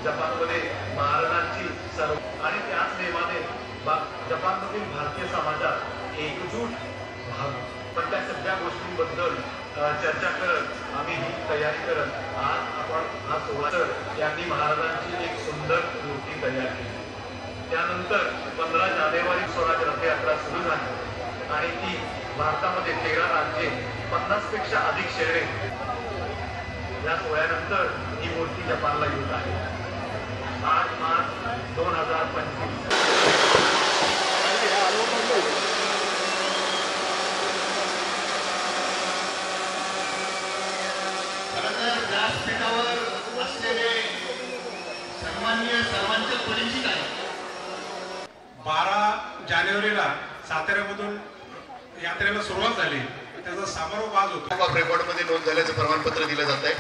जपानमध्ये महाराजांची सर्व आणि त्याच नेमाने जपानमधील भारतीय समाजात एकजूट व्हावी, पण त्या सगळ्या गोष्टींबद्दल चर्चा करत आम्ही ही तयारी करत आज आपण हा सोहळा यांनी महाराजांची एक सुंदर मूर्ती तयार केली। त्यानंतर 15 जानेवारी स्वराज रथयात्रा सुरू झाली आणि ती भारतामध्ये 13 राज्ये 50 पेक्षा अधिक शहरे या सोहळ्यानंतर ही मूर्ती जपानला येत आहे। 8 मार्च 2025 व्यासपीठावर असलेले सन्माननीय सर्वांचे परिचित आहे। 12 जानेवारीला साताऱ्यामधून यात्रेला सुरुवात झाली, त्याचा समारोप आज होता। रेकॉर्डमध्ये नोंद झाल्याचं प्रमाणपत्र दिलं जात आहे।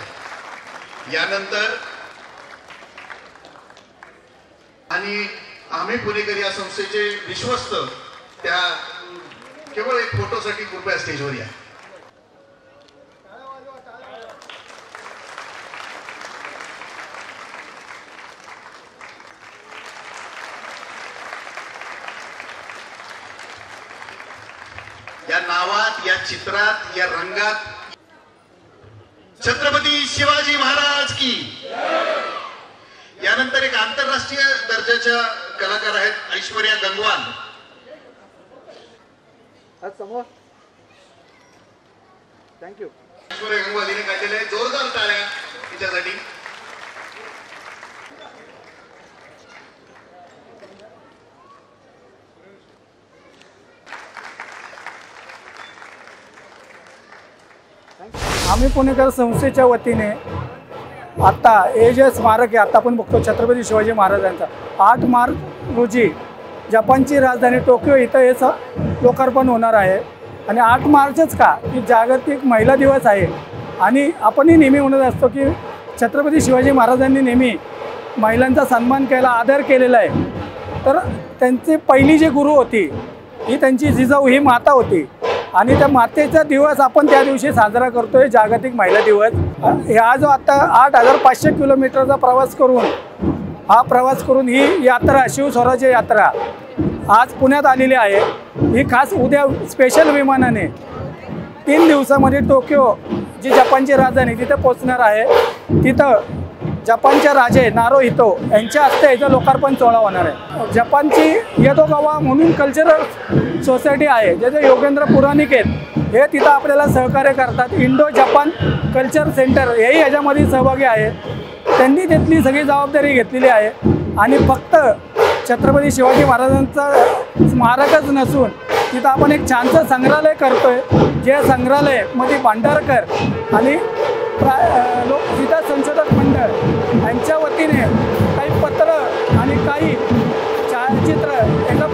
यानंतर आणि आम्ही पुणेकर या संस्थेचे विश्वस्त त्या केवळ एक फोटोसाठी कृपया स्टेजवर या। या नावात, या चित्रात, या रंगात छत्रपती शिवाजी महाराज की। यानंतर एक आंतरराष्ट्रीय दर्जाच्या कलाकार आहेत ऐश्वर्या गंगवाल। थँक्यू। ऐश्वर्या गंगवाल हिने काढलेले आहे, जोरदार टाळ्या तिच्यासाठी। आम्ही पुणेकर संस्थेच्या वतीने आता हे जे स्मारक आहे आता आपण बघतो छत्रपती शिवाजी महाराजांचा 8 मार्च रोजी जपानची राजधानी टोकियो इथं याचं लोकार्पण होणार आहे। आणि 8 मार्चच का की जागतिक महिला दिवस आहे आणि आपणही नेहमी म्हणत असतो की छत्रपती शिवाजी महाराजांनी नेहमी महिलांचा सन्मान केला, आदर केलेला आहे। तर त्यांची पहिली जी गुरु होती ही त्यांची जिजाऊ ही माता होती आणि त्या मातेचा दिवस आपण त्या दिवशी साजरा करतोय, जागतिक महिला दिवस। हा जो आता 8500 किलोमीटरचा प्रवास करून ही यात्रा शिवस्वराज्य यात्रा आज पुण्यात आलेली आहे। ही खास उद्या स्पेशल विमानाने 3 दिवसामध्ये टोकियो जी जपानची राजधानी तिथे पोहोचणार आहे। तिथं जपानचे राजे नारुहितो यांच्या हस्ते याचं लोकार्पण सोहळा होणार आहे। जपानची येदोगावा म्हणून कल्चरल सोसायटी आहे, ज्याचे योगेंद्र पुराणिक आहेत, हे तिथं आपल्याला सहकार्य करतात। इंडो जपान कल्चर सेंटर हेही याच्यामध्ये सहभागी आहेत। त्यांनी तिथली सगळी जबाबदारी घेतलेली आहे आणि फक्त छत्रपती शिवाजी महाराजांचं स्मारकच नसून तिथं आपण एक छानसं संग्रहालय करतोय, जे संग्रहालयामध्ये भांडारकर आणि लोकगीता संशोधक मंडळ यांच्या वतीने काही पत्र आणि काही छायाचित्र एका